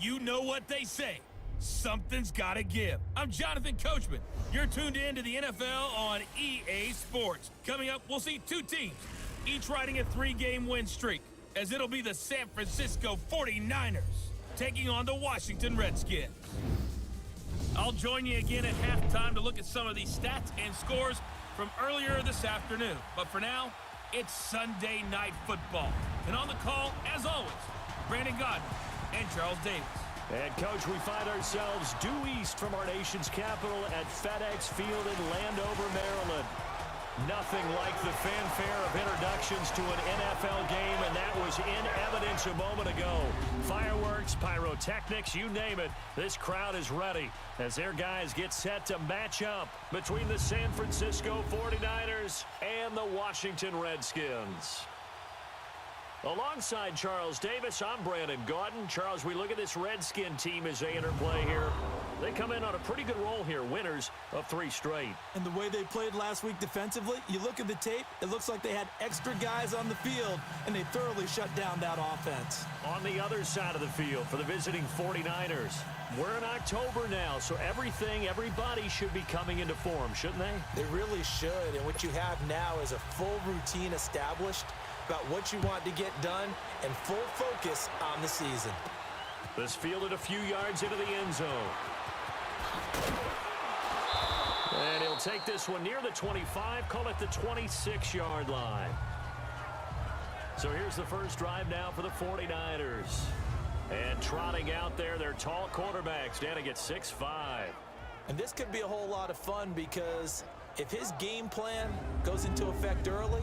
You know what they say. Something's got to give. I'm Jonathan Coachman. You're tuned in to the NFL on EA Sports. Coming up, we'll see two teams, each riding a 3-game win streak, as it'll be the San Francisco 49ers taking on the Washington Redskins. I'll join you again at halftime to look at some of these stats and scores from earlier this afternoon. But for now, it's Sunday Night Football. And on the call, as always, Brandon Godden and Charles Davis. And, Coach, we find ourselves due east from our nation's capital at FedEx Field in Landover, Maryland. Nothing like the fanfare of introductions to an NFL game, and that was in evidence a moment ago. Fireworks, pyrotechnics, you name it. This crowd is ready as their guys get set to match up between the San Francisco 49ers and the Washington Redskins. Alongside Charles Davis, I'm Brandon Godden. Charles, we look at this Redskin team as they interplay here. They come in on a pretty good roll here, winners of 3 straight. And the way they played last week defensively, you look at the tape, it looks like they had extra guys on the field, and they thoroughly shut down that offense. On the other side of the field for the visiting 49ers, we're in October now, so everybody should be coming into form, shouldn't they? They really should, and what you have now is a full routine established about what you want to get done and full focus on the season. This fielded a few yards into the end zone. And he'll take this one near the 25, call it the 26-yard line. So here's the first drive now for the 49ers. And trotting out there, their tall quarterback standing at 6'5". And this could be a whole lot of fun because if his game plan goes into effect early,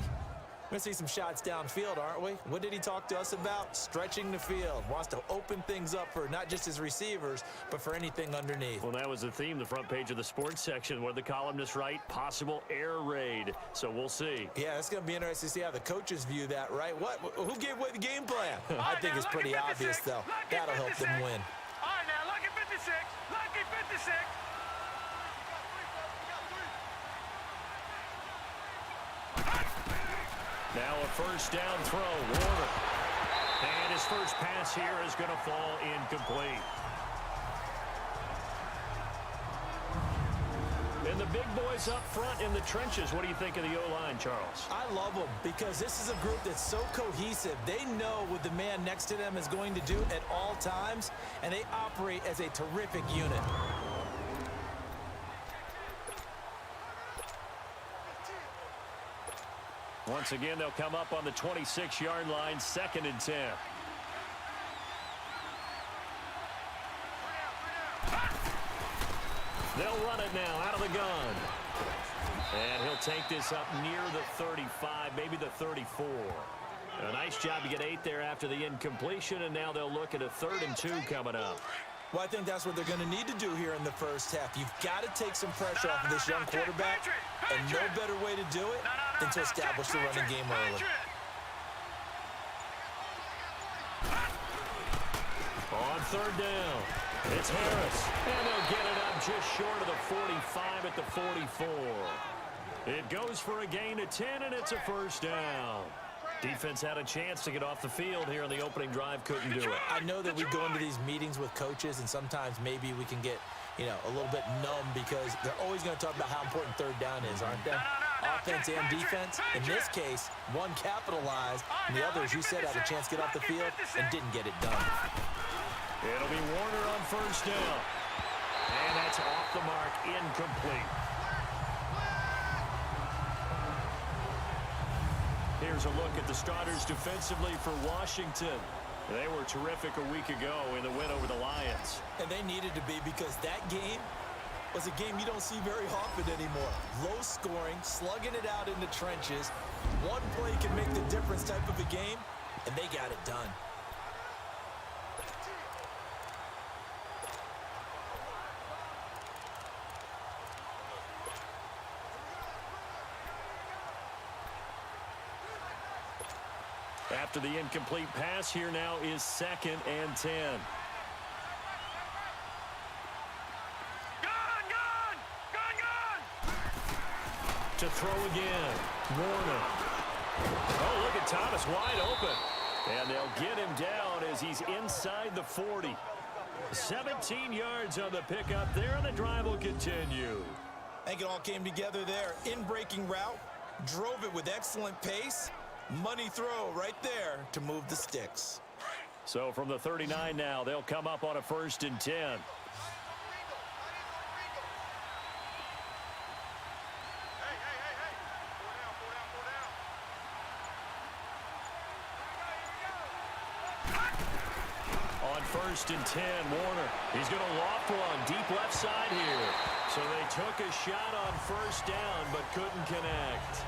we're going to see some shots downfield, aren't we? What did he talk to us about? Stretching the field. Wants to open things up for not just his receivers, but for anything underneath. Well, that was the theme, the front page of the sports section, where the columnists write possible air raid. So we'll see. Yeah, it's going to be interesting to see how the coaches view that, right? Who gave away the game plan? I think it's pretty obvious, though. That'll help them win. All right, now, lucky 56. Lucky 56. Now a first down throw, Warner. And his first pass here is going to fall incomplete. And the big boys up front in the trenches. What do you think of the O-line, Charles? I love them because this is a group that's so cohesive. They know what the man next to them is going to do at all times, and they operate as a terrific unit. Once again, they'll come up on the 26-yard line, 2nd and 10. They'll run it now out of the gun. And he'll take this up near the 35, maybe the 34. A nice job to get 8 there after the incompletion, and now they'll look at a 3rd and 2 coming up. Well, I think that's what they're going to need to do here in the first half. You've got to take some pressure off of this young quarterback, and no better way to do it than to establish the running game early. On 3rd down, it's Harris, and they'll get it up just short of the 45 at the 44. It goes for a gain of 10, and it's a first down. Defense had a chance to get off the field here on the opening drive, couldn't do it. I know that we go into these meetings with coaches, and sometimes maybe we can get, a little bit numb because they're always going to talk about how important 3rd down is, aren't they? Offense and defense. In this case, one capitalized, and the other, as you said, had a chance to get off the field and didn't get it done. It'll be Warner on first down. And that's off the mark, incomplete. Here's a look at the starters defensively for Washington. They were terrific a week ago in the win over the Lions. And they needed to be because that game was a game you don't see very often anymore. Low scoring, slugging it out in the trenches. One play can make the difference type of a game, and they got it done. After the incomplete pass, here now is 2nd and 10. To throw again, Warner. Oh, look at Thomas wide open. And they'll get him down as he's inside the 40. 17 yards on the pickup there, and the drive will continue. I think it all came together there. In-breaking route, drove it with excellent pace. Money throw right there to move the sticks. So from the 39 now, they'll come up on a 1st and 10. On 1st and 10, Warner. He's going to loft one deep left side here. So they took a shot on 1st down, but couldn't connect.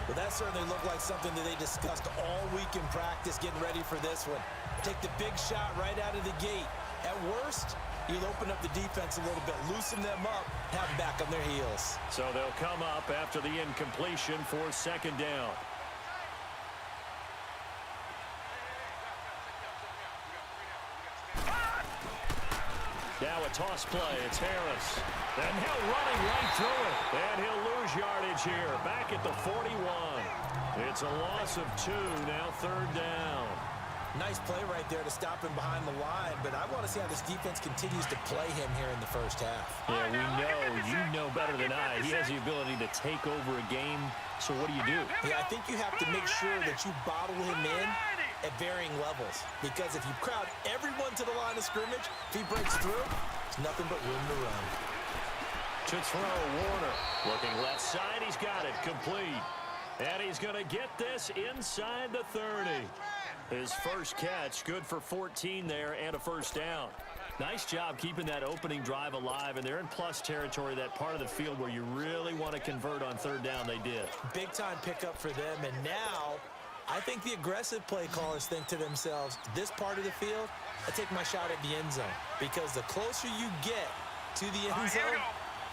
Well, that certainly looked like something that they discussed all week in practice, getting ready for this one. Take the big shot right out of the gate. At worst, you'll open up the defense a little bit, loosen them up, have them back on their heels. So they'll come up after the incompletion for 2nd down. Now a toss play. It's Harris. And he'll running right through it. And he'll lose yardage here. Back at the 41. It's a loss of 2. Now 3rd down. Nice play right there to stop him behind the line, but I want to see how this defense continues to play him here in the 1st half. Yeah, we know. You know better than I. He has the ability to take over a game. So what do you do? Yeah, I think you have to make sure that you bottle him in at varying levels. Because if you crowd everyone to the line of scrimmage, if he breaks through, it's nothing but room to run. To throw, Warner. Looking left side, he's got it. Complete. And he's going to get this inside the 30. His first catch, good for 14 there and a 1st down. Nice job keeping that opening drive alive, and they're in plus territory, that part of the field where you really want to convert on 3rd down. They did. Big-time pickup for them, and now I think the aggressive play callers think to themselves, this part of the field, I take my shot at the end zone, because the closer you get to the end zone,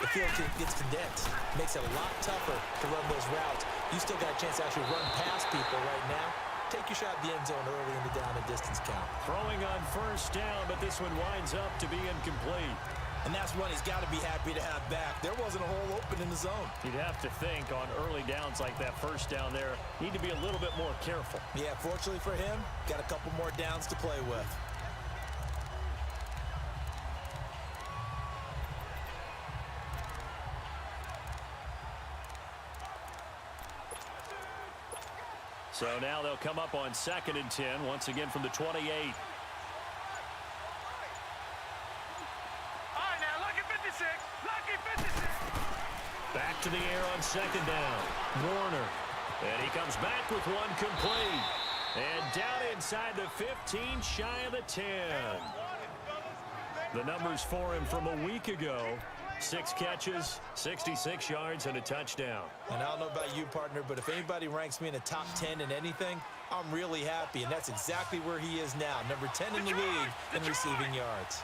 the field gets condensed. Makes it a lot tougher to run those routes. You still got a chance to actually run past people right now. Take your shot at the end zone early in the down and distance count. Throwing on 1st down, but this one winds up to be incomplete. And that's one he's got to be happy to have back. There wasn't a hole open in the zone. You'd have to think on early downs like that 1st down there, need to be a little bit more careful. Yeah, fortunately for him, got a couple more downs to play with. So now they'll come up on 2nd and 10, once again from the 28. All right, now, lucky 56. Lucky 56. Back to the air on 2nd down. Warner. And he comes back with one complete. And down inside the 15, shy of the 10. The numbers for him from a week ago. 6 catches, 66 yards, and a touchdown. And I don't know about you, partner, but if anybody ranks me in the top 10 in anything, I'm really happy, and that's exactly where he is now. Number 10 in the league in receiving yards.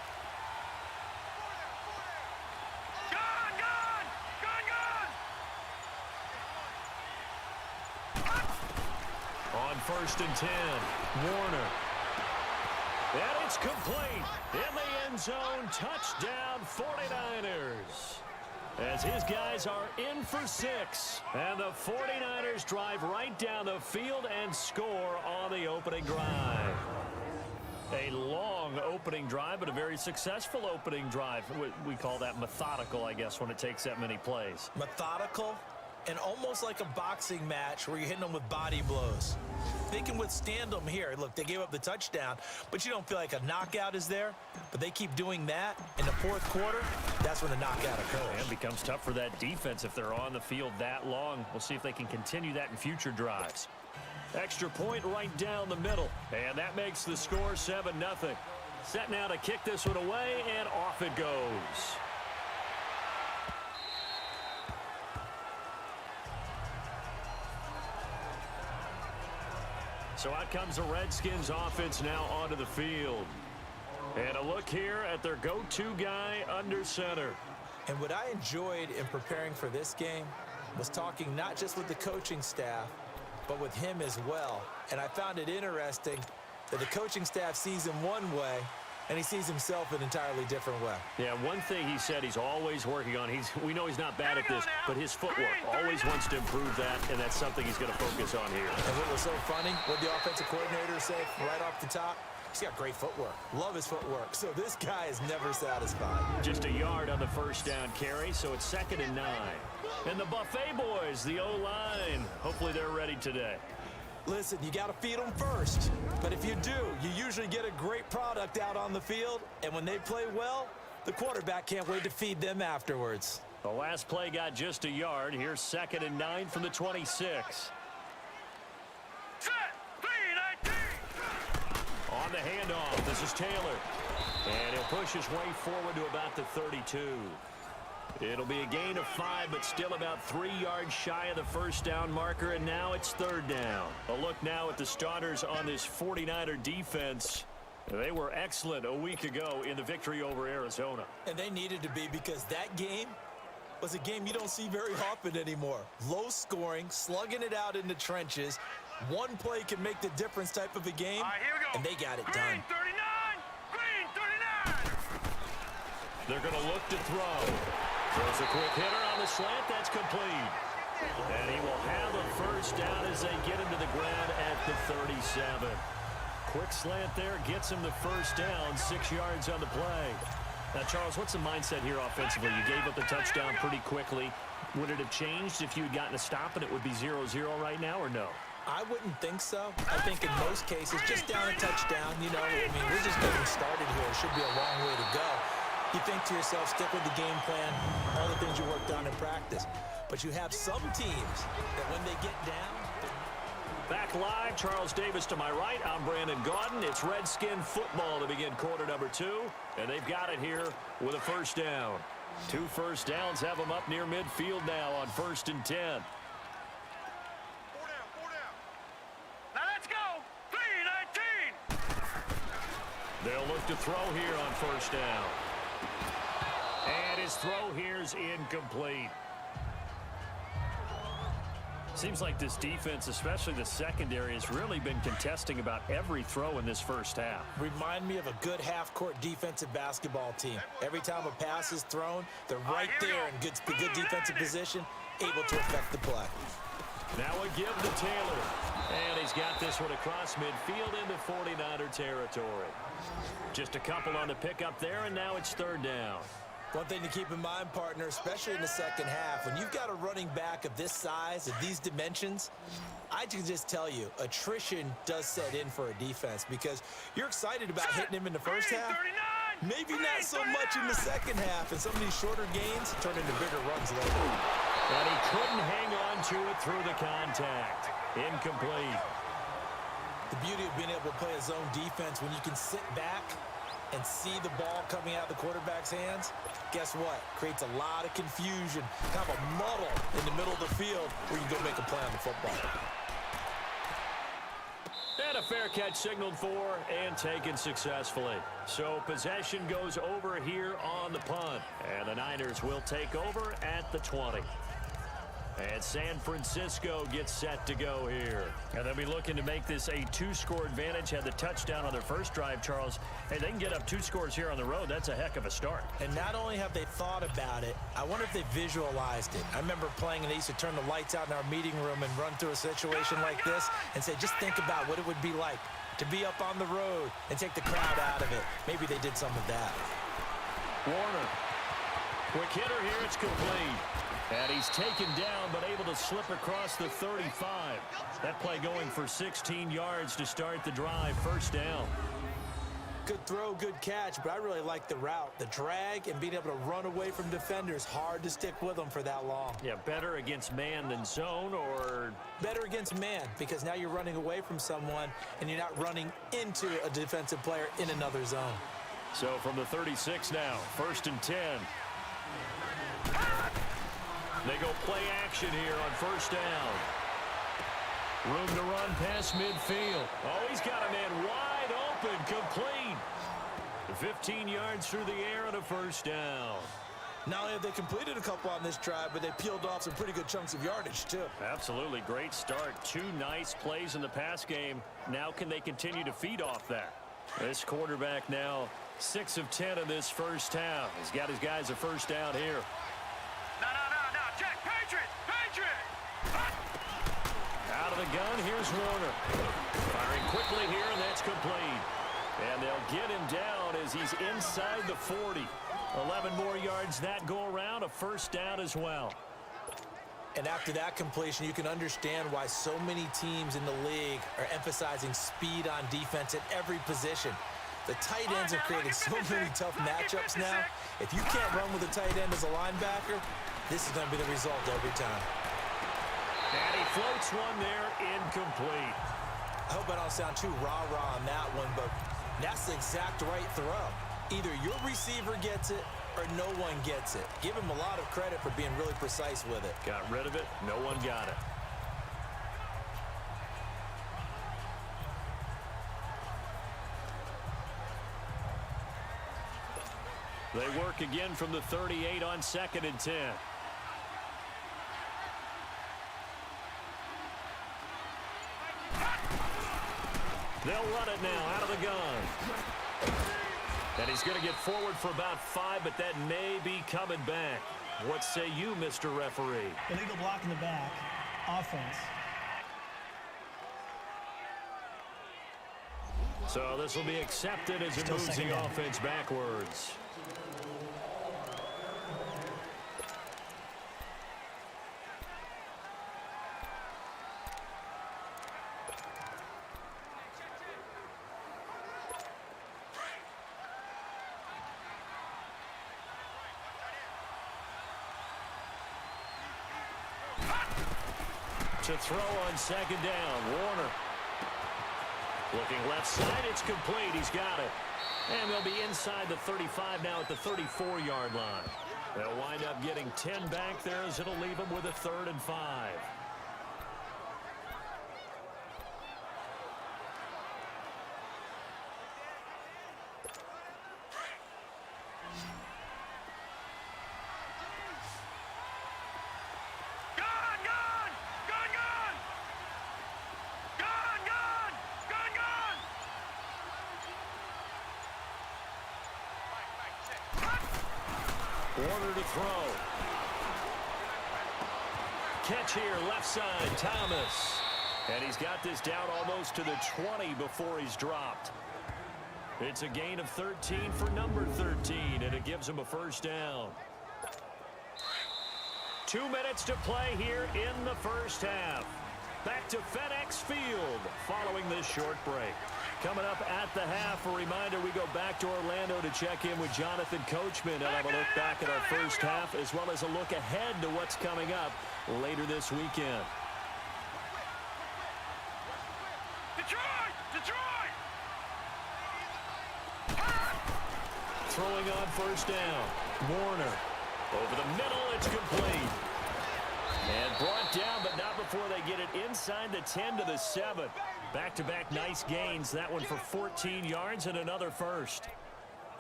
On 1st and 10, Warner. And it's complete. In the end zone, touchdown 49ers. As his guys are in for 6. And the 49ers drive right down the field and score on the opening drive. A long opening drive, but a very successful opening drive. We call that methodical, I guess, when it takes that many plays. Methodical and almost like a boxing match where you're hitting them with body blows. They can withstand them here. Look, they gave up the touchdown, but you don't feel like a knockout is there. But they keep doing that in the 4th quarter. That's when the knockout occurs. And it becomes tough for that defense if they're on the field that long. We'll see if they can continue that in future drives. Extra point right down the middle. And that makes the score 7-0. Set now to kick this one away, and off it goes. So out comes the Redskins offense now onto the field. And a look here at their go-to guy under center. And what I enjoyed in preparing for this game was talking not just with the coaching staff, but with him as well. And I found it interesting that the coaching staff sees him one way, and he sees himself an entirely different way. Yeah, one thing he said he's always working on, we know he's not bad at this, but his footwork, always wants to improve that, and that's something he's going to focus on here. And what was so funny, what the offensive coordinator said right off the top, He's got great footwork. Love his footwork. So this guy is never satisfied. Just a yard on the first down carry, so it's 2nd and 9. And the Buffet boys, the O-line, hopefully they're ready today. Listen, you got to feed them first. But if you do, you usually get a great product out on the field. And when they play well, the quarterback can't wait to feed them afterwards. The last play got just a yard. Here's 2nd and 9 from the 26. Set. 3-19. On the handoff, this is Taylor. And he'll push his way forward to about the 32. It'll be a gain of 5, but still about 3 yards shy of the first down marker, and now it's 3rd down. A look now at the starters on this 49er defense. They were excellent a week ago in the victory over Arizona. And they needed to be, because that game was a game you don't see very often anymore. Low scoring, slugging it out in the trenches. One play can make the difference type of a game, All right, here we go. and they got it Green done. 39. Green 39. They're going to look to throw. Throws a quick hitter on the slant. That's complete. And he will have a first down as they get him to the ground at the 37. Quick slant there gets him the first down, 6 yards on the play. Now, Charles, what's the mindset here offensively? You gave up the touchdown pretty quickly. Would it have changed if you had gotten a stop and it would be 0-0 right now, or no? I wouldn't think so. I think in most cases, just down a touchdown, you know, I mean, we're just getting started here. It should be a long way to go. You think to yourself, stick with the game plan, all the things you worked on in practice. But you have some teams that when they get down... Back live, Charles Davis to my right. I'm Brandon Gaudin. It's Redskin football to begin quarter number 2. And they've got it here with a first down. 2 first downs have them up near midfield now on 1st and 10. 4 down. Now let's go. 3-19. They'll look to throw here on first down. And his throw here's incomplete. Seems like this defense, especially the secondary, has really been contesting about every throw in this first half. Remind me of a good half-court defensive basketball team. Every time a pass is thrown, they're right there in good defensive position, able to affect the play. Now a give to Taylor. And he's got this one across midfield into 49er territory. Just a couple on the pickup there, and now it's 3rd down. One thing to keep in mind, partner, especially in the second half, when you've got a running back of this size, of these dimensions, I can just tell you, attrition does set in for a defense because you're excited about hitting him in the first half. Maybe not so much in the second half, and some of these shorter gains turn into bigger runs later. And he couldn't hang on to it through the contact. Incomplete. The beauty of being able to play a zone defense when you can sit back and see the ball coming out of the quarterback's hands, guess what? Creates a lot of confusion, kind of a muddle in the middle of the field where you can go make a play on the football. And a fair catch signaled for and taken successfully. So possession goes over here on the punt. And the Niners will take over at the 20. And San Francisco gets set to go here. And they'll be looking to make this a 2-score advantage. Had the touchdown on their first drive, Charles. Hey, they can get up 2 scores here on the road. That's a heck of a start. And not only have they thought about it, I wonder if they visualized it. I remember playing, and they used to turn the lights out in our meeting room and run through a situation like this and say, just think about what it would be like to be up on the road and take the crowd out of it. Maybe they did some of that. Warner. Quick hitter here. It's complete. And he's taken down, but able to slip across the 35. That play going for 16 yards to start the drive. First down. Good throw, good catch, but I really like the route. The drag and being able to run away from defenders. Hard to stick with them for that long. Yeah, better against man than zone, or... Better against man, because now you're running away from someone, and you're not running into a defensive player in another zone. So from the 36 now, 1st and 10. They go play action here on first down. Room to run past midfield. Oh, he's got a man wide open, complete. 15 yards through the air on a first down. Not only have they completed a couple on this drive, but they peeled off some pretty good chunks of yardage, too. Absolutely. Great start. 2 nice plays in the pass game. Now can they continue to feed off that? This quarterback now 6 of 10 in this first half. He's got his guys a first down here. No. Check. Patriot. Out of the gun, here's Warner. Firing quickly here, and that's complete. And they'll get him down as he's inside the 40. 11 more yards that go around, a first down as well. And after that completion, you can understand why so many teams in the league are emphasizing speed on defense at every position. The tight ends have created so many tough matchups now. If you can't run with a tight end as a linebacker, this is going to be the result every time. And he floats one there, incomplete. I hope I don't sound too rah-rah on that one, but that's the exact right throw. Either your receiver gets it or no one gets it. Give him a lot of credit for being really precise with it. Got rid of it. No one got it. They work again from the 38 on 2nd and 10. They'll run it now out of the gun. And he's going to get forward for about 5, but that may be coming back. What say you, Mr. Referee? Illegal block in the back. Offense. So this will be accepted as it Still moves second the down. offense backwards. To throw on 2nd down, Warner. Looking left side, it's complete. He's got it. And they'll be inside the 35 now at the 34-yard line. They'll wind up getting 10 back there as it'll leave them with a 3rd and 5. Warner to throw. Catch here, left side, Thomas. And he's got this down almost to the 20 before he's dropped. It's a gain of 13 for number 13, and it gives him a first down. 2 minutes to play here in the first half. Back to FedEx Field following this short break. Coming up at the half, a reminder, we go back to Orlando to check in with Jonathan Coachman and have a look back at our first half as well as a look ahead to what's coming up later this weekend. Detroit! Detroit! Throwing on first down. Warner. Over the middle, it's complete. And brought down, but not before they get it inside the 10 to the 7. Back-to-back nice gains. That one for 14 yards and another first.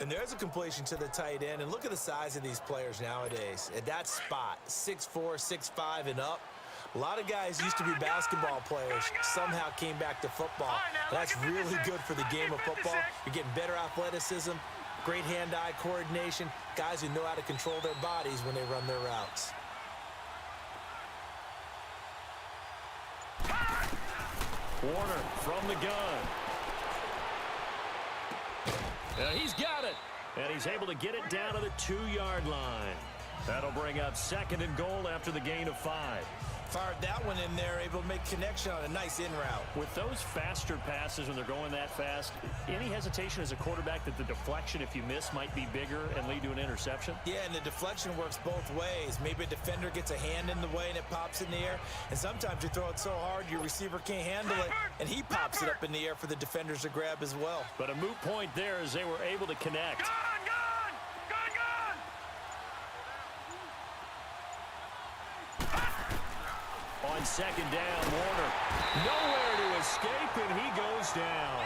And there's a completion to the tight end. And look at the size of these players nowadays. At that spot, 6'4", 6'5", and up. A lot of guys used to be basketball players, somehow came back to football. That's really good for the game of football. You're getting better athleticism, great hand-eye coordination, guys who know how to control their bodies when they run their routes. Warner from the gun. He's got it. And he's able to get it down to the 2-yard line. That'll bring up 2nd and goal after the gain of 5. Fired that one in there, able to make connection on a nice in route. With those faster passes when they're going that fast, any hesitation as a quarterback that the deflection, if you miss, might be bigger and lead to an interception? Yeah, and the deflection works both ways. Maybe a defender gets a hand in the way and it pops in the air. And sometimes you throw it so hard your receiver can't handle it, and he pops it up in the air for the defenders to grab as well. But a moot point there as they were able to connect. On 2nd down, Warner nowhere to escape, and he goes down.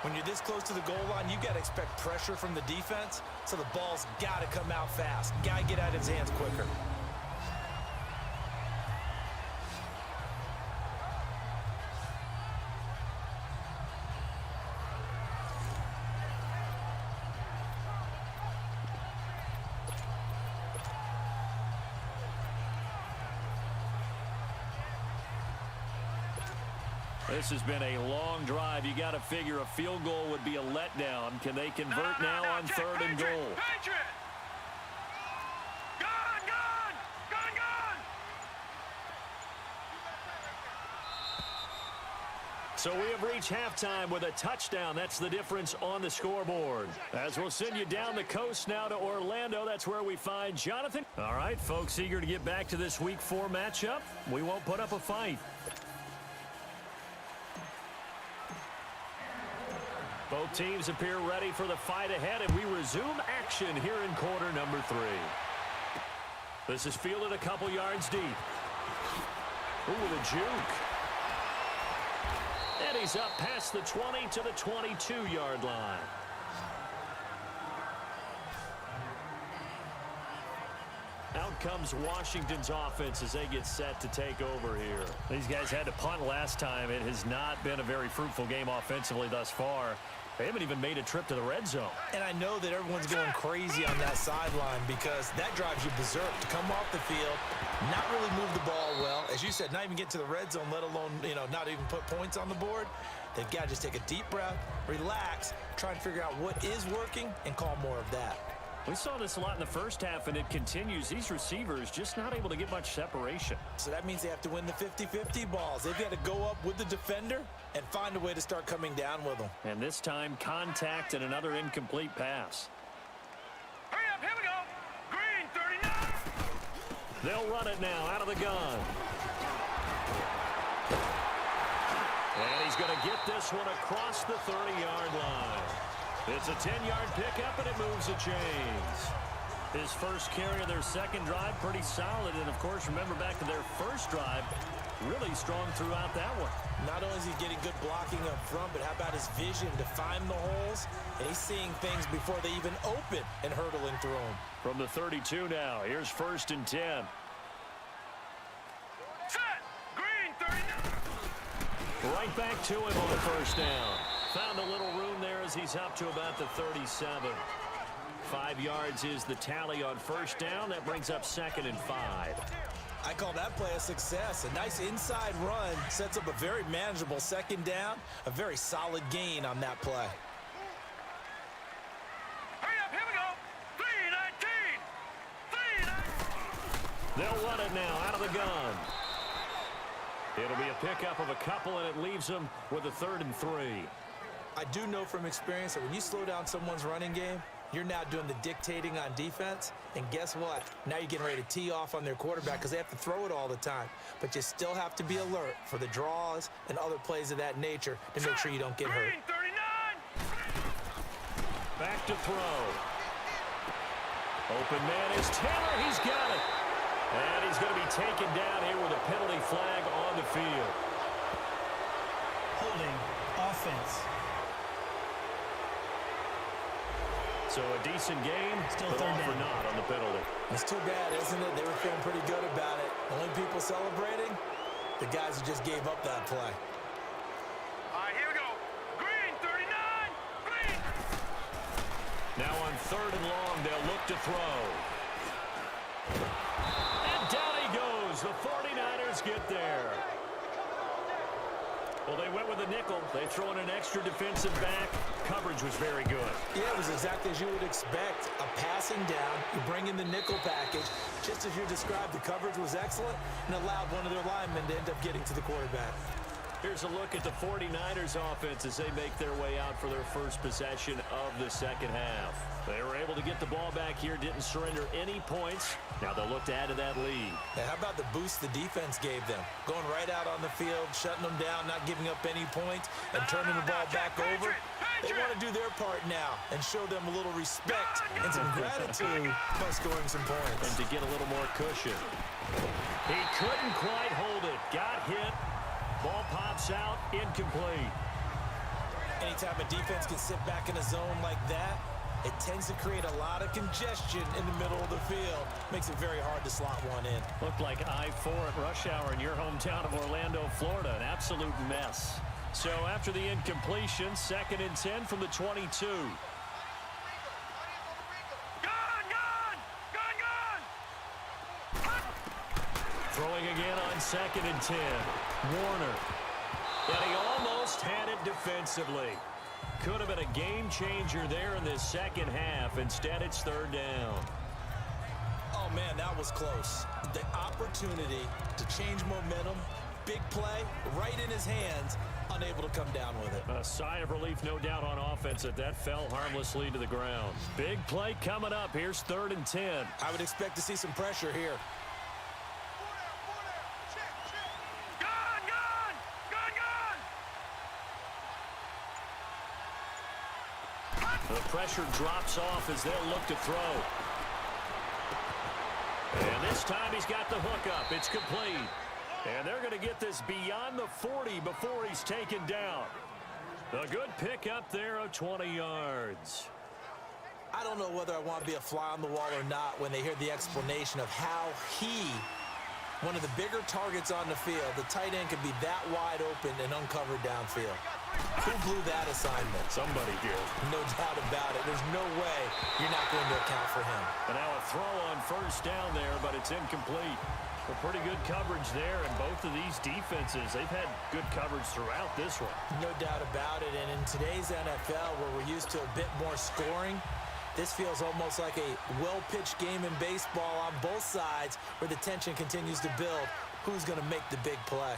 When you're this close to the goal line, you got to expect pressure from the defense, so the ball's got to come out fast. Got to get out of his hands quicker. This has been a long drive. You got to figure a field goal would be a letdown. Can they convert now on third and goal? Patriot! Gone, gone! Gone, gone! So we have reached halftime with a touchdown. That's the difference on the scoreboard. As we'll send you down the coast now to Orlando, that's where we find Jonathan. All right, folks, eager to get back to this Week 4 matchup. We won't put up a fight. Both teams appear ready for the fight ahead, and we resume action here in quarter number 3. This is fielded a couple yards deep. Ooh, the juke. And he's up past the 20 to the 22-yard line. Out comes Washington's offense as they get set to take over here. These guys had to punt last time. It has not been a very fruitful game offensively thus far. They haven't even made a trip to the red zone. And I know that everyone's going crazy on that sideline because that drives you berserk to come off the field, not really move the ball well. As you said, not even get to the red zone, let alone, not even put points on the board. They've got to just take a deep breath, relax, try and figure out what is working, and call more of that. We saw this a lot in the first half, and it continues. These receivers just not able to get much separation. So that means they have to win the 50-50 balls. They've got to go up with the defender and find a way to start coming down with them. And this time, contact and another incomplete pass. Hurry up, here we go! Green, 39! They'll run it now out of the gun. And he's going to get this one across the 30-yard line. It's a 10-yard pickup, and it moves the chains. His first carry of their second drive, pretty solid. And, of course, remember back to their first drive, really strong throughout that one. Not only is he getting good blocking up front, but how about his vision to find the holes? And he's seeing things before they even open and hurdling through them. From the 32 now, here's 1st and 10. Set! Green, 39! Right back to him on the first down. Found a little room there as he's up to about the 37. 5 yards is the tally on first down. That brings up 2nd and 5. I call that play a success. A nice inside run sets up a very manageable second down. A very solid gain on that play. Hurry up, here we go! 3-19! 3-19! They'll run it now out of the gun. It'll be a pickup of a couple, and it leaves them with a 3rd and 3. I do know from experience that when you slow down someone's running game, you're now doing the dictating on defense. And guess what? Now you're getting ready to tee off on their quarterback because they have to throw it all the time. But you still have to be alert for the draws and other plays of that nature to make sure you don't get hurt. Green, 39! Back to throw. Open man is Taylor. He's got it. And he's going to be taken down here with a penalty flag on the field. Holding offense. So a decent game, Still but third all for down. naught on the penalty. It's too bad, isn't it? They were feeling pretty good about it. Only people celebrating, the guys who just gave up that play. All right, here we go! Green, 39! Green! Now on 3rd and long, they'll look to throw. And down he goes. The 49ers get there. Well, they went with a nickel. They throw in an extra defensive back. Coverage was very good. Yeah, it was exactly as you would expect. A passing down, you bring in the nickel package. Just as you described, the coverage was excellent and allowed one of their linemen to end up getting to the quarterback. Here's a look at the 49ers offense as they make their way out for their first possession of the second half. They were able to get the ball back here, didn't surrender any points. Now they'll look to add to that lead. And how about the boost the defense gave them? Going right out on the field, shutting them down, not giving up any points, and turning the ball back over. They want to do their part now and show them a little respect and some gratitude by scoring some points. And to get a little more cushion. He couldn't quite hold it. Got hit. Ball pops out, incomplete. Anytime a defense can sit back in a zone like that, it tends to create a lot of congestion in the middle of the field. Makes it very hard to slot one in. Looked like I-4 at rush hour in your hometown of Orlando, Florida. An absolute mess. So after the incompletion, 2nd and 10 from the 22. Gone, gone! Gone, gone! Throwing again on 2nd and 10. Warner. And he it defensively. Could have been a game changer there in this second half. Instead, it's third down. Oh, man, that was close. The opportunity to change momentum, big play, right in his hands, unable to come down with it. A sigh of relief, no doubt, on offense that fell harmlessly to the ground. Big play coming up. Here's 3rd and 10. I would expect to see some pressure here. The pressure drops off as they'll look to throw. And this time he's got the hook up. It's complete. And they're going to get this beyond the 40 before he's taken down. A good pick up there of 20 yards. I don't know whether I want to be a fly on the wall or not when they hear the explanation of how he, one of the bigger targets on the field, the tight end could be that wide open and uncovered downfield. Who blew that assignment? Somebody did. No doubt about it. There's no way you're not going to account for him. And now a throw on first down there, but it's incomplete. Well, pretty good coverage there, and both of these defenses, they've had good coverage throughout this one. No doubt about it, and in today's NFL, where we're used to a bit more scoring, this feels almost like a well-pitched game in baseball on both sides where the tension continues to build. Who's going to make the big play?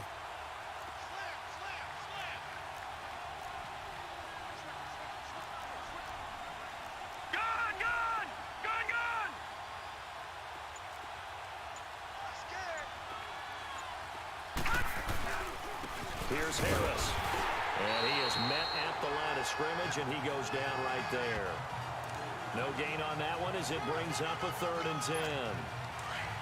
Here's Harris. And he is met at the line of scrimmage, and he goes down right there. No gain on that one as it brings up a 3rd and 10.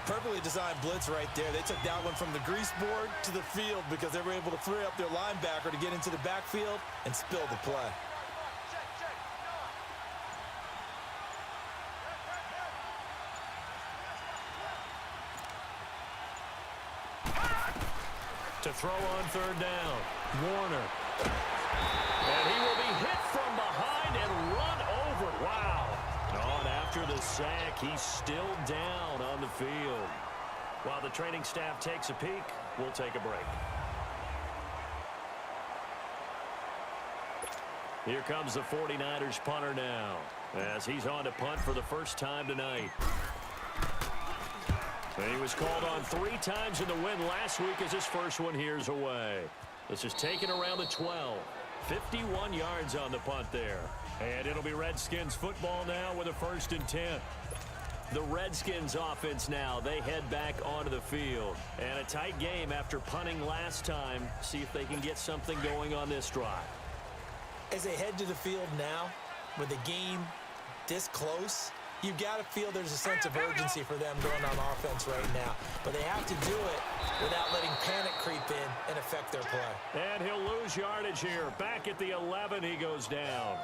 Perfectly designed blitz right there. They took that one from the grease board to the field because they were able to free up their linebacker to get into the backfield and spill the play. To throw on 3rd down, Warner. And he will be hit from behind and run over. Wow. On after the sack, he's still down on the field. While the training staff takes a peek, we'll take a break. Here comes the 49ers punter now, as he's on to punt for the first time tonight. And he was called on 3 times in the win last week as his first one here's away. This is taken around the 12. 51 yards on the punt there. And it'll be Redskins football now with a 1st and 10. The Redskins offense now, they head back onto the field. And a tight game after punting last time. See if they can get something going on this drive. As they head to the field now, with the game this close, you've got to feel there's a sense of urgency for them going on offense right now. But they have to do it without letting panic creep in and affect their play. And he'll lose yardage here. Back at the 11, he goes down.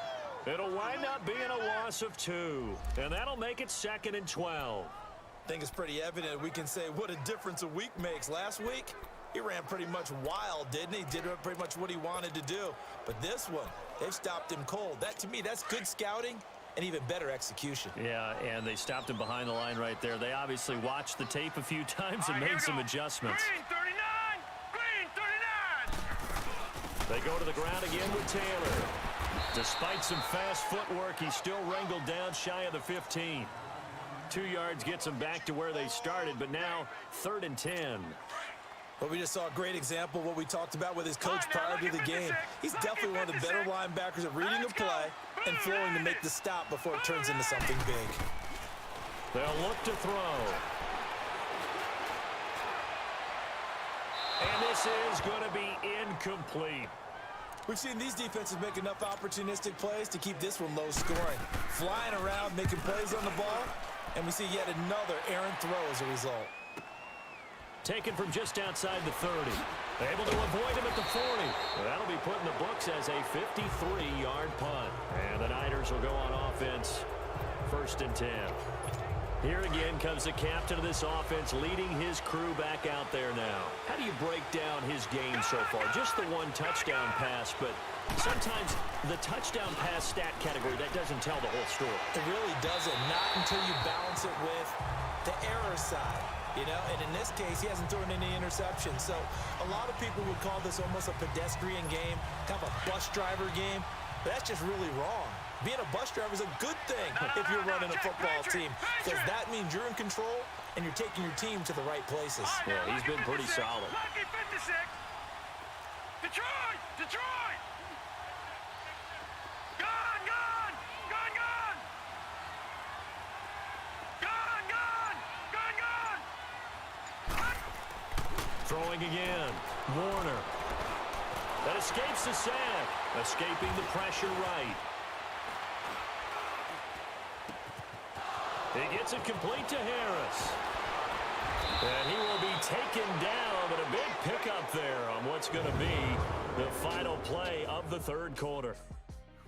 It'll wind up being a loss of 2. And that'll make it 2nd and 12. I think it's pretty evident we can say what a difference a week makes. Last week, he ran pretty much wild, didn't he? Did pretty much what he wanted to do. But this one, they've stopped him cold. That, to me, that's good scouting and even better execution. Yeah, and they stopped him behind the line right there. They obviously watched the tape a few times and made some adjustments. Green 39! They go to the ground again with Taylor. Despite some fast footwork, he's still wrangled down shy of the 15. 2 yards gets them back to where they started, but now 3rd and 10. Well, we just saw a great example of what we talked about with his coach prior to the game. He's definitely one of the better linebackers at reading a play and flowing to make the stop before it turns into something big. They'll look to throw. And this is going to be incomplete. We've seen these defenses make enough opportunistic plays to keep this one low scoring. Flying around, making plays on the ball, and we see yet another errant throw as a result. Taken from just outside the 30. Able to avoid him at the 40. That'll be put in the books as a 53-yard punt. And the Niners will go on offense. 1st and 10. Here again comes the captain of this offense leading his crew back out there now. How do you break down his game so far? Just the 1 touchdown pass, but sometimes the touchdown pass stat category, that doesn't tell the whole story. It really doesn't. Not until you balance it with the error side. you know, and in this case, he hasn't thrown any interceptions. So a lot of people would call this almost a pedestrian game, kind of a bus driver game. But that's just really wrong. Being a bus driver is a good thing if you're running a football team, because that means you're in control and you're taking your team to the right places. Yeah, he's been pretty solid. Lucky 56. Detroit! Detroit! Gone, gone! Gone, gone! Gone, gone! Gone, gone! Throwing again. Warner. That escapes the sack. Escaping the pressure right. He gets it complete to Harris. And he will be taken down, but a big pickup there on what's going to be the final play of the third quarter.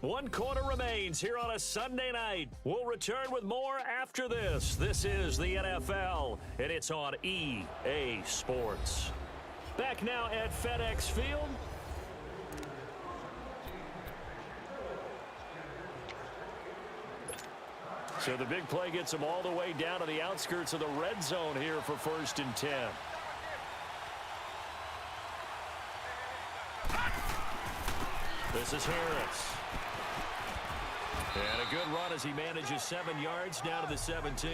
1 quarter remains here on a Sunday night. We'll return with more after this. This is the NFL, and it's on EA Sports. Back now at FedEx Field. So the big play gets them all the way down to the outskirts of the red zone here for 1st and 10. This is Harris. And a good run as he manages 7 yards down to the 17.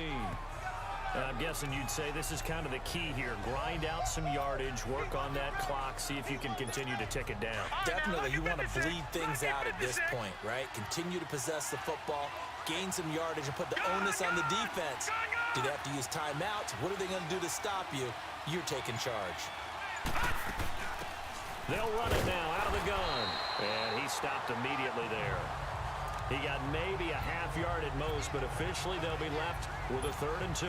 And I'm guessing you'd say this is kind of the key here. Grind out some yardage, work on that clock, see if you can continue to tick it down. Definitely, you want to bleed things out at this point, right? Continue to possess the football, gain some yardage, and put the onus on the defense. Do they have to use timeouts? What are they going to do to stop you? You're taking charge. They'll run it now out of the gun. And he stopped immediately there. He got maybe a half yard at most, but officially they'll be left with a 3rd and 2.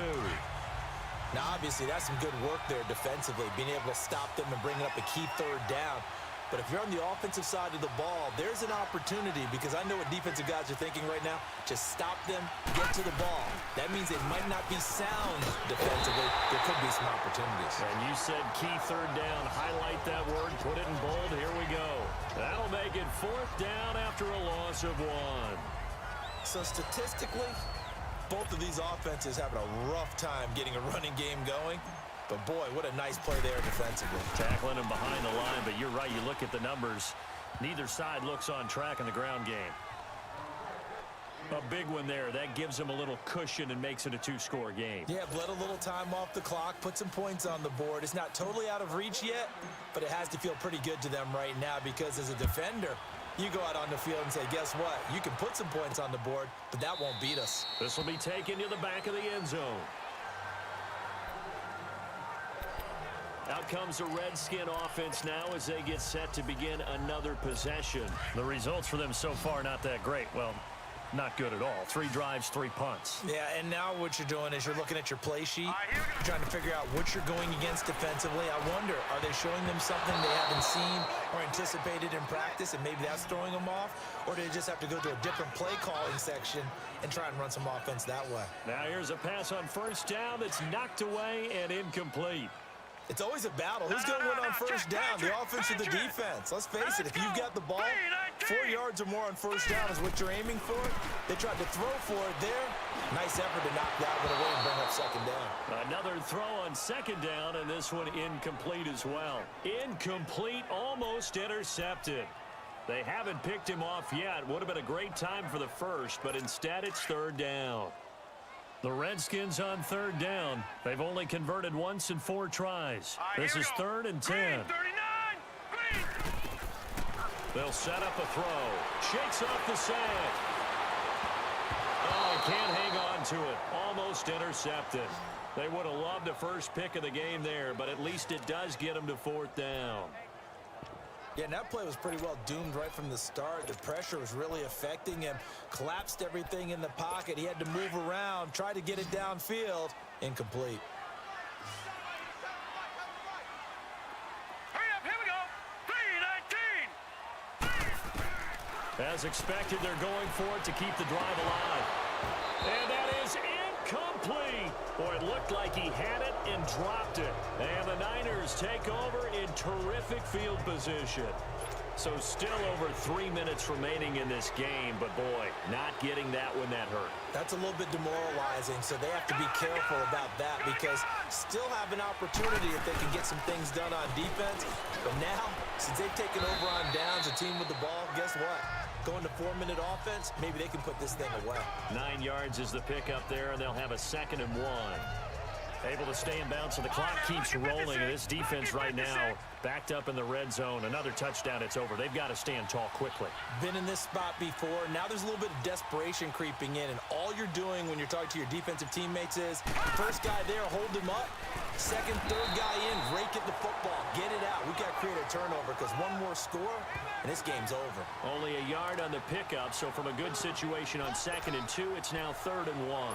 Now, obviously, that's some good work there defensively, being able to stop them and bring up a key 3rd down. But if you're on the offensive side of the ball, there's an opportunity, because I know what defensive guys are thinking right now. Just stop them, get to the ball. That means it might not be sound defensively. There could be some opportunities. And you said key 3rd down. Highlight that word, put it in bold. Here we go. That'll make it 4th down after a loss of 1. So statistically, both of these offenses having a rough time getting a running game going. But, boy, what a nice play there defensively. Tackling him behind the line, but you're right. You look at the numbers. Neither side looks on track in the ground game. A big one there. That gives them a little cushion and makes it a 2-score game. Yeah, let a little time off the clock, put some points on the board. It's not totally out of reach yet, but it has to feel pretty good to them right now, because as a defender, you go out on the field and say, guess what? You can put some points on the board, but that won't beat us. This will be taken to the back of the end zone. Out comes the Redskin offense now as they get set to begin another possession. The results for them so far not that great. Well, not good at all. 3 drives, 3 punts. Yeah, and now what you're doing is you're looking at your play sheet. You're trying to figure out what you're going against defensively. I wonder, are they showing them something they haven't seen or anticipated in practice, and maybe that's throwing them off? Or do they just have to go to a different play calling section and try and run some offense that way? Now here's a pass on 1st down that's knocked away and incomplete. It's always a battle. Who's going to win on 1st down, the offense or the defense? Let's face it, if you've got the ball, 4 yards or more on 1st down is what you're aiming for. They tried to throw for it there. Nice effort to knock that one away and bring up 2nd down. Another throw on 2nd down, and this one incomplete as well. Incomplete, almost intercepted. They haven't picked him off yet. Would have been a great time for the 1st, but instead it's 3rd down. The Redskins on 3rd down. They've only converted once in 4 tries. This is 3rd and 10. They'll set up a throw. Shakes off the sack. Oh, he can't hang on to it. Almost intercepted. They would have loved the first pick of the game there, but at least it does get them to 4th down. Yeah, and that play was pretty well doomed right from the start. The pressure was really affecting him. Collapsed everything in the pocket. He had to move around, try to get it downfield. Incomplete. Hurry up, here we go. 3-19. As expected, they're going for it to keep the drive alive. And that is incomplete. Boy, it looked like he had it and dropped it. And the Niners take over in terrific field position. So still over 3 minutes remaining in this game, but boy, not getting that when that hurt. That's a little bit demoralizing, so they have to be careful about that because still have an opportunity if they can get some things done on defense. But now, since they've taken over on downs, a team with the ball, guess what? Going to 4-minute offense, maybe they can put this thing away. 9 yards is the pickup there, and they'll have a 2nd and 1. Able to stay in bounds, so the clock keeps rolling. And this defense right now backed up in the red zone. Another touchdown, it's over. They've got to stand tall quickly. Been in this spot before. Now there's a little bit of desperation creeping in, and all you're doing when you're talking to your defensive teammates is first guy there, hold him up. Second, third guy in, rake at the football. Get it out. We got to create a turnover because one more score, and this game's over. Only a yard on the pickup, so from a good situation on 2nd and 2, it's now 3rd and 1.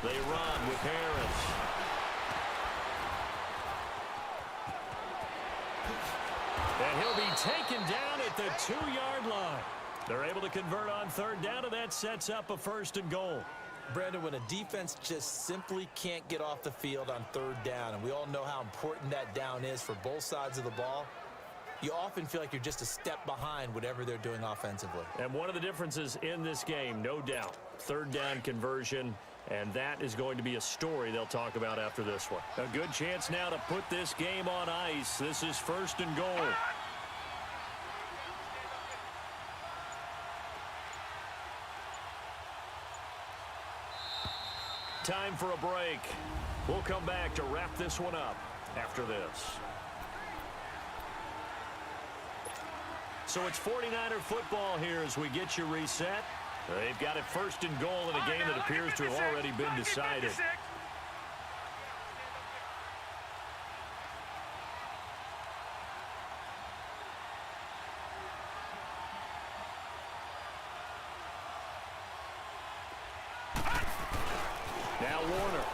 They run with Harris. And he'll be taken down at the 2-yard line. They're able to convert on 3rd down, and that sets up a 1st and goal. Brandon, when a defense just simply can't get off the field on 3rd down, and we all know how important that down is for both sides of the ball, you often feel like you're just a step behind whatever they're doing offensively. And one of the differences in this game, no doubt, 3rd down conversion, and that is going to be a story they'll talk about after this one. A good chance now to put this game on ice. This is 1st and goal. Time for a break. We'll come back to wrap this one up after this. So it's 49er football here as we get you reset. They've got it 1st and goal in a game that appears to have already been decided. Now Warner.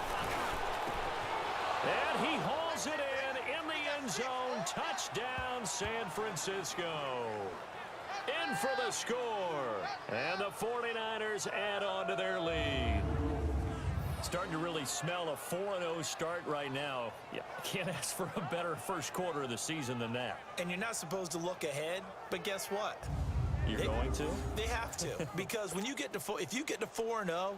And he hauls it in the end zone. Touchdown, San Francisco. In for the score. And the 49ers add on to their lead. Starting to really smell a 4-0 start right now. Yeah, can't ask for a better first quarter of the season than that. And you're not supposed to look ahead, but guess what? You're going to? They have to, because when you get to if you get to 4-0,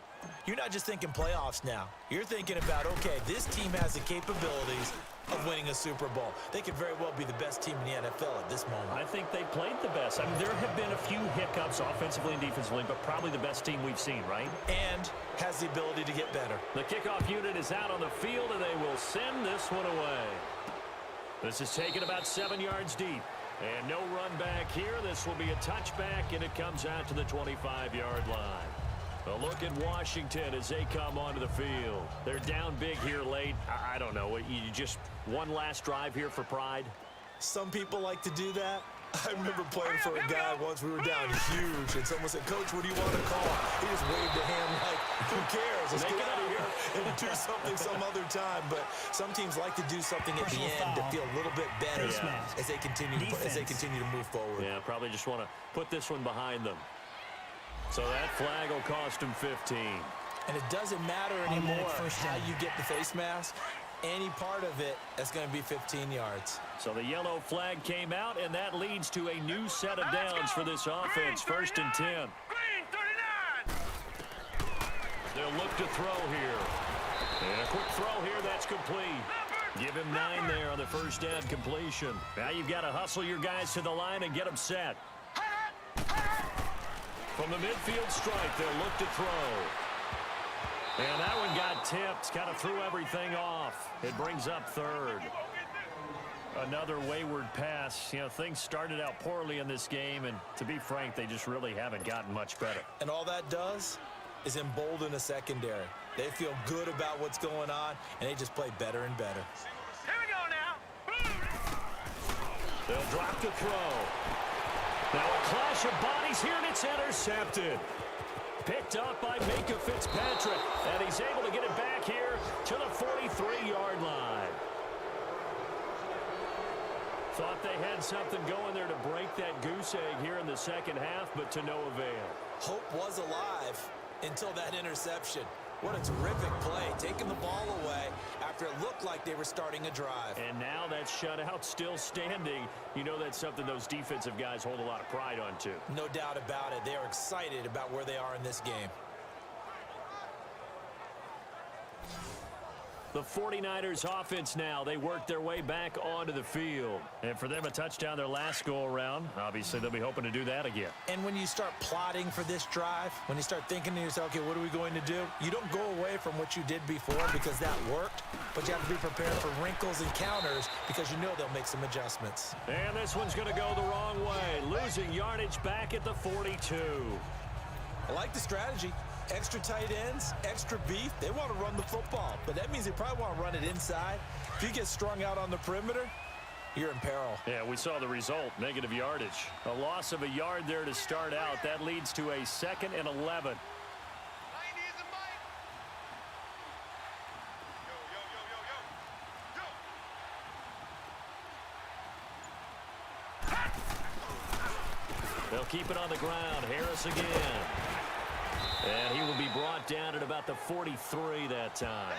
you're not just thinking playoffs now. You're thinking about, okay, this team has the capabilities of winning a Super Bowl. They could very well be the best team in the NFL at this moment. I think they played the best. I mean, there have been a few hiccups offensively and defensively, but probably the best team we've seen, right? And has the ability to get better. The kickoff unit is out on the field, and they will send this one away. This is taken about 7 yards deep. And no run back here. This will be a touchback, and it comes out to the 25-yard line. A look at Washington as they come onto the field. They're down big here late. I don't know. You just one last drive here for pride? Some people like to do that. I remember playing for a guy once. We were down huge, and someone said, "Coach, what do you want to call?" He just waved a hand like, who cares? Let's get out of here and do something some other time. But some teams like to do something at the end to feel a little bit better as they continue to move forward. Yeah, probably just want to put this one behind them. So that flag will cost him 15. And it doesn't matter anymore how you get the face mask. Any part of it, that's going to be 15 yards. So the yellow flag came out, and that leads to a new set of downs for this offense. 1st and 10. Green 39. They'll look to throw here. And a quick throw here, that's complete. Give him 9 there on the first down completion. Now you've got to hustle your guys to the line and get them set. From the midfield stripe, they'll look to throw. And that one got tipped, kind of threw everything off. It brings up 3rd. Another wayward pass. You know, things started out poorly in this game, and to be frank, they just really haven't gotten much better. And all that does is embolden a secondary. They feel good about what's going on, and they just play better and better. Here we go now. They'll drop the throw. Now a clash of bodies here, and it's intercepted. Picked up by Minka Fitzpatrick. And he's able to get it back here to the 43-yard line. Thought they had something going there to break that goose egg here in the second half, but to no avail. Hope was alive until that interception. What a terrific play, taking the ball away after it looked like they were starting a drive. And now that shutout still standing. You know that's something those defensive guys hold a lot of pride on, too. No doubt about it. They are excited about where they are in this game. The 49ers offense now, they work their way back onto the field. And for them, a touchdown their last go-around. Obviously, they'll be hoping to do that again. And when you start plotting for this drive, when you start thinking to yourself, okay, what are we going to do? You don't go away from what you did before because that worked, but you have to be prepared for wrinkles and counters because you know they'll make some adjustments. And this one's going to go the wrong way, losing yardage back at the 42. I like the strategy. Extra tight ends, extra beef. They want to run the football, but that means they probably want to run it inside. If you get strung out on the perimeter, you're in peril. Yeah, we saw the result, negative yardage. A loss of a yard there to start out. That leads to a 2nd and 11. They'll keep it on the ground. Harris again. And he will be brought down at about the 43 that time.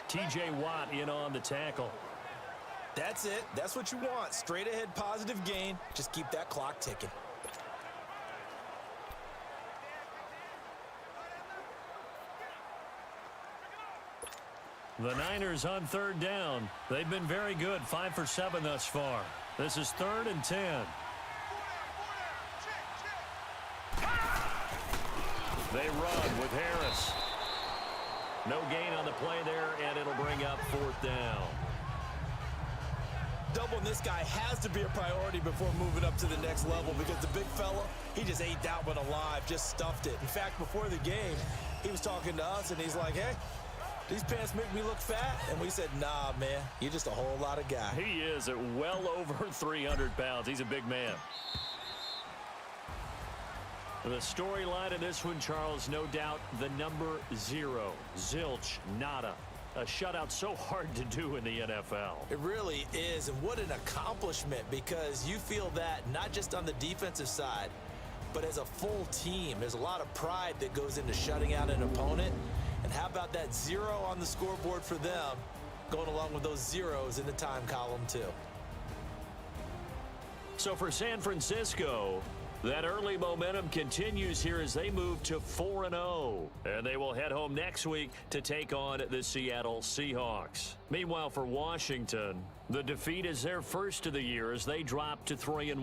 T.J. Watt in on the tackle. That's it. That's what you want. Straight ahead positive gain. Just keep that clock ticking. The Niners on 3rd down. They've been very good, 5 for 7 thus far. This is 3rd and 10. They run with Harris. No gain on the play there, and it'll bring up 4th down. Doubling this guy has to be a priority before moving up to the next level because the big fella, he just ate that one alive, just stuffed it. In fact, before the game, he was talking to us, and he's like, hey, these pants make me look fat. And we said, nah, man, you're just a whole lot of guy. He is at well over 300 pounds. He's a big man. The storyline in this one, Charles, no doubt the number 0. Zilch, nada. A shutout so hard to do in the NFL. It really is, and what an accomplishment because you feel that not just on the defensive side, but as a full team. There's a lot of pride that goes into shutting out an opponent. And how about that 0 on the scoreboard for them, going along with those zeros in the time column too. So for San Francisco, that early momentum continues here as they move to 4-0. And they will head home next week to take on the Seattle Seahawks. Meanwhile, for Washington, the defeat is their first of the year as they drop to 3-1.